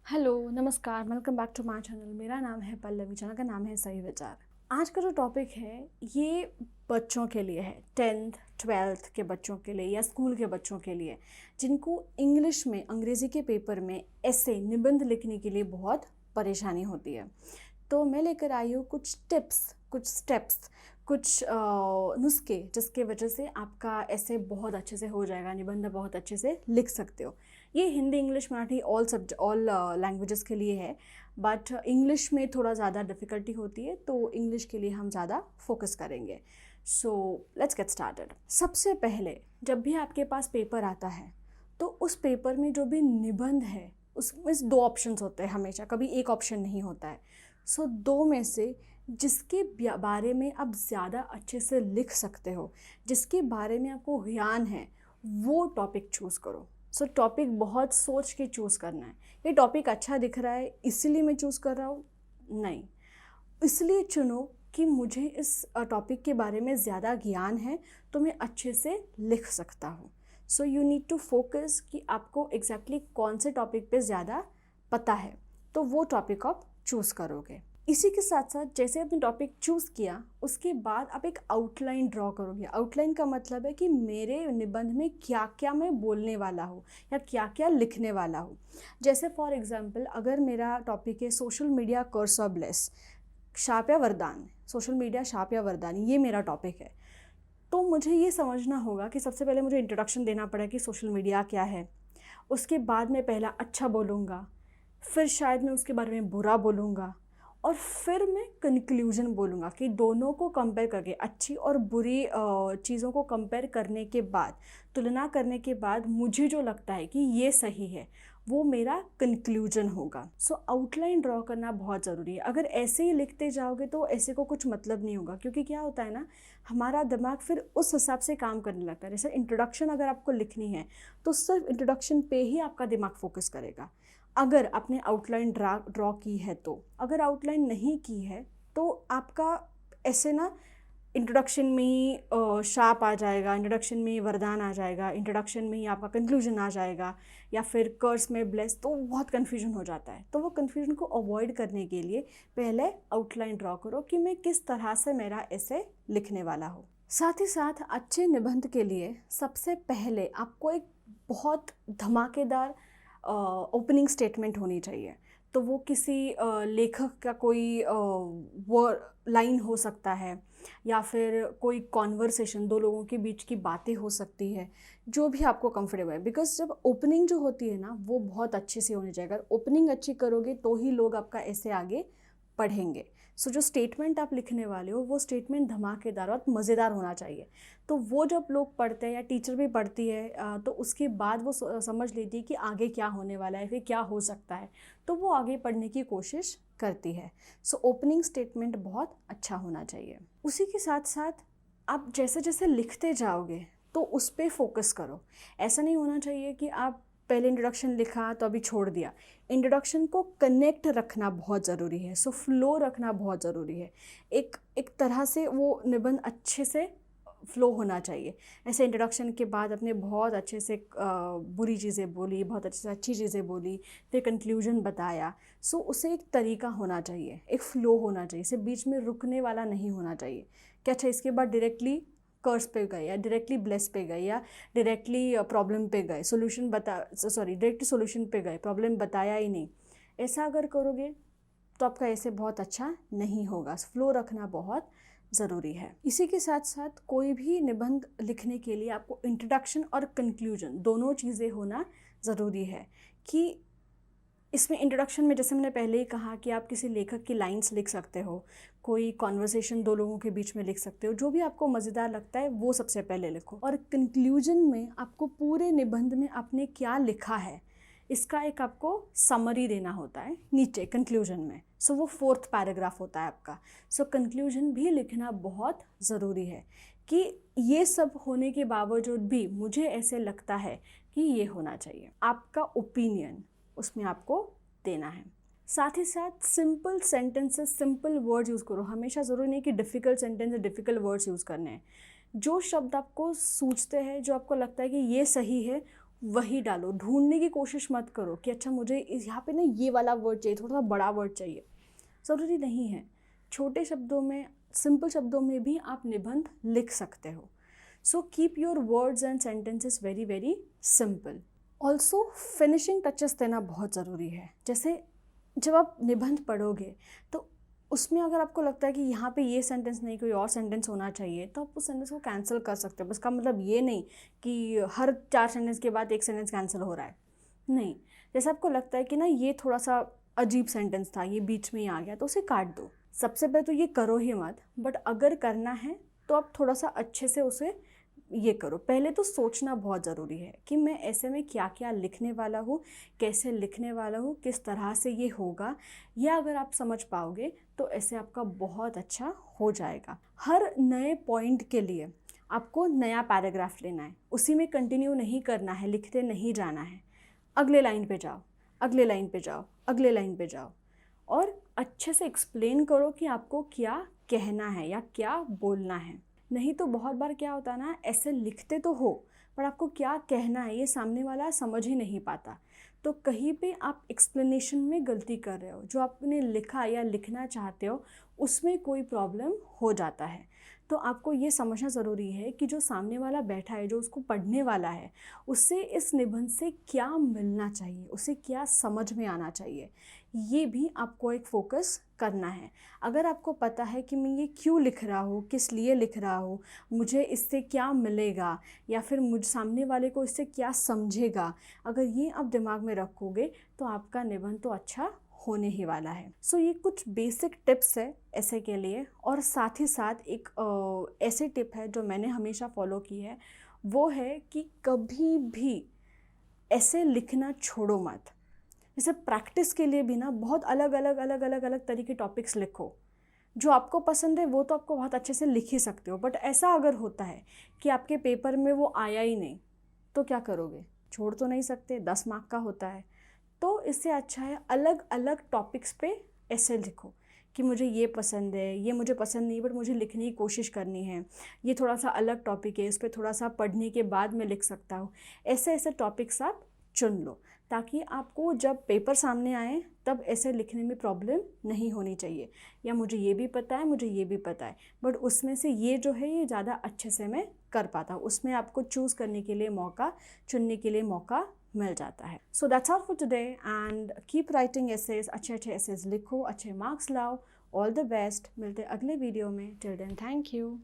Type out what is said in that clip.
Hello, नमस्कार, welcome back to my channel. मेरा नाम है पल्लवी, चैनल का नाम है सही विचार। आज का जो टॉपिक है ये बच्चों के लिए है, 10th 12th के बच्चों के लिए या स्कूल के बच्चों के लिए, जिनको इंग्लिश में, अंग्रेज़ी के पेपर में ऐसे निबंध लिखने के लिए बहुत परेशानी होती है। तो मैं लेकर आई हूँ कुछ टिप्स, कुछ स्टेप्स, कुछ नुस्खे, जिसके वजह से आपका ऐसे बहुत अच्छे से हो जाएगा, निबंध बहुत अच्छे से लिख सकते हो। ये Hindi, English, Marathi all languages के लिए है, बट इंग्लिश में थोड़ा ज़्यादा डिफ़िकल्टी होती है, तो इंग्लिश के लिए हम ज़्यादा फोकस करेंगे। So let's get started. सबसे पहले जब भी आपके पास पेपर आता है, तो उस पेपर में जो भी निबंध है उसमें दो ऑप्शंस होते हैं हमेशा, कभी एक ऑप्शन नहीं होता है। सो दो में से जिसके बारे में आप ज़्यादा अच्छे से लिख सकते हो, जिसके बारे में आपको ज्ञान है, वो टॉपिक चूज़ करो। सो टॉपिक बहुत सोच के चूज़ करना है। ये टॉपिक अच्छा दिख रहा है इसीलिए मैं चूज़ कर रहा हूँ, नहीं, इसलिए चुनो कि मुझे इस टॉपिक के बारे में ज़्यादा ज्ञान है, तो मैं अच्छे से लिख सकता हूँ। So you need to focus कि आपको एग्जैक्टली कौन से टॉपिक पे ज़्यादा पता है, तो वो टॉपिक आप चूज़ करोगे। इसी के साथ साथ जैसे आपने टॉपिक चूज़ किया, उसके बाद आप एक आउटलाइन ड्रॉ करोगे। आउटलाइन का मतलब है कि मेरे निबंध में क्या क्या मैं बोलने वाला हूँ या क्या क्या लिखने वाला हूँ। जैसे फॉर एग्जांपल, अगर मेरा टॉपिक है सोशल मीडिया कर्स और ब्लेस, शाप या वरदान, सोशल मीडिया शाप या वरदान, ये मेरा टॉपिक है, तो मुझे ये समझना होगा कि सबसे पहले मुझे इंट्रोडक्शन देना पड़ेगा कि सोशल मीडिया क्या है। उसके बाद मैं पहला अच्छा बोलूँगा, फिर शायद मैं उसके बारे में बुरा बोलूँगा, और फिर मैं कंक्लूजन बोलूँगा कि दोनों को कंपेयर करके, अच्छी और बुरी चीज़ों को कंपेयर करने के बाद, तुलना करने के बाद मुझे जो लगता है कि ये सही है, वो मेरा कंक्लूजन होगा। सो आउटलाइन ड्रॉ करना बहुत ज़रूरी है। अगर ऐसे ही लिखते जाओगे तो ऐसे को कुछ मतलब नहीं होगा, क्योंकि क्या होता है ना, हमारा दिमाग फिर उस हिसाब से काम करने लगता है। जैसे इंट्रोडक्शन अगर आपको लिखनी है, तो सिर्फ इंट्रोडक्शन पे ही आपका दिमाग फोकस करेगा। अगर आपने आउटलाइन ड्रॉ की है तो, अगर आउटलाइन नहीं की है तो आपका ऐसे ना इंट्रोडक्शन में ही शाप आ जाएगा, इंट्रोडक्शन में ही वरदान आ जाएगा, इंट्रोडक्शन में ही आपका कंक्लूजन आ जाएगा, या फिर कर्स में ब्लेस, तो बहुत कन्फ्यूजन हो जाता है। तो वो कन्फ्यूजन को अवॉइड करने के लिए पहले आउटलाइन ड्रॉ करो कि मैं किस तरह से मेरा ऐसे लिखने वाला हूँ। साथ ही साथ अच्छे निबंध के लिए सबसे पहले आपको एक बहुत धमाकेदार ओपनिंग स्टेटमेंट होनी चाहिए। तो वो किसी लेखक का कोई वो लाइन हो सकता है, या फिर कोई कॉन्वर्सेशन, दो लोगों के बीच की बातें हो सकती है, जो भी आपको कंफर्टेबल है। बिकॉज जब ओपनिंग जो होती है ना, वो बहुत अच्छे से होनी चाहिए। अगर ओपनिंग अच्छी करोगे तो ही लोग आपका ऐसे आगे पढ़ेंगे। सो जो स्टेटमेंट आप लिखने वाले हो, वो स्टेटमेंट धमाकेदार और मज़ेदार होना चाहिए। तो वो जब लोग पढ़ते हैं या टीचर भी पढ़ती है, तो उसके बाद वो समझ लेती है कि आगे क्या होने वाला है, फिर क्या हो सकता है, तो वो आगे पढ़ने की कोशिश करती है। सो ओपनिंग स्टेटमेंट बहुत अच्छा होना चाहिए। उसी के साथ साथ आप जैसे जैसे लिखते जाओगे तो उस पर फोकस करो। ऐसा नहीं होना चाहिए कि आप पहले इंट्रोडक्शन लिखा तो अभी छोड़ दिया। इंट्रोडक्शन को कनेक्ट रखना बहुत ज़रूरी है। सो फ्लो रखना बहुत ज़रूरी है। एक एक तरह से वो निबंध अच्छे से फ्लो होना चाहिए। ऐसे इंट्रोडक्शन के बाद अपने बहुत अच्छे से बुरी चीज़ें बोली, बहुत अच्छे से अच्छी चीज़ें बोली, फिर कंक्लूजन बताया। सो उसे एक तरीका होना चाहिए, एक फ़्लो होना चाहिए, इसे बीच में रुकने वाला नहीं होना चाहिए कि अच्छा इसके बाद डायरेक्टली कर्स पे गए, या डायरेक्टली ब्लेस पे गए, या डायरेक्टली प्रॉब्लम पे गए, डायरेक्टली सोल्यूशन पे गए, प्रॉब्लम बताया ही नहीं। ऐसा अगर करोगे तो आपका ऐसे बहुत अच्छा नहीं होगा। फ्लो रखना बहुत ज़रूरी है। इसी के साथ साथ कोई भी निबंध लिखने के लिए आपको इंट्रोडक्शन और कंक्लूजन दोनों चीज़ें होना ज़रूरी है। कि इसमें इंट्रोडक्शन में, जैसे मैंने पहले ही कहा, कि आप किसी लेखक की लाइंस लिख सकते हो, कोई कॉन्वर्सेशन दो लोगों के बीच में लिख सकते हो, जो भी आपको मज़ेदार लगता है वो सबसे पहले लिखो। और कंक्लूजन में आपको पूरे निबंध में आपने क्या लिखा है, इसका एक आपको समरी देना होता है नीचे कंक्लूजन में। सो वो 4th पैराग्राफ होता है आपका। सो कंक्लूजन भी लिखना बहुत ज़रूरी है कि ये सब होने के बावजूद भी मुझे ऐसे लगता है कि ये होना चाहिए। आपका ओपिनियन उसमें आपको देना है। साथ ही साथ simple sentences, simple words use करो। हमेशा ज़रूरी नहीं कि डिफ़िकल्ट सेंटेंस या डिफ़िकल्ट वर्ड्स यूज़ करने हैं। जो शब्द आपको सूझते हैं, जो आपको लगता है कि ये सही है, वही डालो, ढूंढने की कोशिश मत करो कि अच्छा मुझे यहाँ पे ना ये वाला वर्ड चाहिए, थोड़ा सा बड़ा वर्ड चाहिए। ज़रूरी नहीं है, छोटे शब्दों में, सिंपल शब्दों में भी आप निबंध लिख सकते हो। So keep your words and sentences very very simple. Also finishing touches देना बहुत ज़रूरी है। जैसे जब आप निबंध पढ़ोगे तो उसमें अगर आपको लगता है कि यहाँ पे ये सेंटेंस नहीं, कोई और सेंटेंस होना चाहिए, तो आप उस सेंटेंस को कैंसिल कर सकते हो। उसका मतलब ये नहीं कि हर 4 सेंटेंस के बाद एक सेंटेंस कैंसिल हो रहा है, नहीं। जैसे आपको लगता है कि ना ये थोड़ा सा अजीब सेंटेंस था, ये बीच में ही आ गया, तो उसे काट दो। सबसे पहले तो ये करो ही मत, बट अगर करना है तो आप थोड़ा सा अच्छे से उसे ये करो। पहले तो सोचना बहुत ज़रूरी है कि मैं ऐसे में क्या क्या लिखने वाला हूँ, कैसे लिखने वाला हूँ, किस तरह से ये होगा। यह अगर आप समझ पाओगे तो ऐसे आपका बहुत अच्छा हो जाएगा। हर नए पॉइंट के लिए आपको नया पैराग्राफ लेना है, उसी में कंटिन्यू नहीं करना है, लिखते नहीं जाना है। अगले लाइन पे जाओ, अगले लाइन पे जाओ, अगले लाइन पे जाओ, और अच्छे से एक्सप्लेन करो कि आपको क्या कहना है या क्या बोलना है। नहीं तो बहुत बार क्या होता है ना, ऐसे लिखते तो हो पर आपको क्या कहना है ये सामने वाला समझ ही नहीं पाता। तो कहीं पे आप एक्सप्लेनेशन में गलती कर रहे हो, जो आपने लिखा या लिखना चाहते हो उसमें कोई प्रॉब्लम हो जाता है। तो आपको ये समझना ज़रूरी है कि जो सामने वाला बैठा है, जो उसको पढ़ने वाला है, उससे इस निबंध से क्या मिलना चाहिए, उसे क्या समझ में आना चाहिए, ये भी आपको एक फोकस करना है। अगर आपको पता है कि मैं ये क्यों लिख रहा हूँ, किस लिए लिख रहा हूँ, मुझे इससे क्या मिलेगा, या फिर मुझ सामने वाले को इससे क्या समझेगा, अगर ये आप दिमाग में रखोगे तो आपका निबंध तो अच्छा होने ही वाला है। सो ये कुछ बेसिक टिप्स है ऐसे के लिए। और साथ ही साथ एक ऐसी टिप है जो मैंने हमेशा फॉलो की है, वो है कि कभी भी ऐसे लिखना छोड़ो मत। जैसे प्रैक्टिस के लिए भी ना बहुत अलग अलग अलग अलग अलग तरह के टॉपिक्स लिखो। जो आपको पसंद है वो तो आपको बहुत अच्छे से लिख ही सकते हो, बट ऐसा अगर होता है कि आपके पेपर में वो आया ही नहीं, तो क्या करोगे? छोड़ तो नहीं सकते, 10 मार्क का होता है। तो इससे अच्छा है अलग अलग टॉपिक्स पे ऐसे लिखो कि मुझे ये पसंद है, ये मुझे पसंद नहीं, बट मुझे लिखने की कोशिश करनी है, ये थोड़ा सा अलग टॉपिक है, इस पर थोड़ा सा पढ़ने के बाद मैं लिख सकता हूँ। ऐसे ऐसे टॉपिक्स आप चुन लो ताकि आपको जब पेपर सामने आए तब ऐसे लिखने में प्रॉब्लम नहीं होनी चाहिए। या मुझे ये भी पता है, मुझे ये भी पता है, बट उसमें से ये जो है ये ज़्यादा अच्छे से मैं कर पाता हूँ। उसमें आपको चूज़ करने के लिए मौका, चुनने के लिए मौका मिल जाता है। So that's all for today and keep writing essays, अच्छे अच्छे एसेज लिखो, अच्छे मार्क्स लाओ। All the best. मिलते अगले वीडियो में। Till then thank you.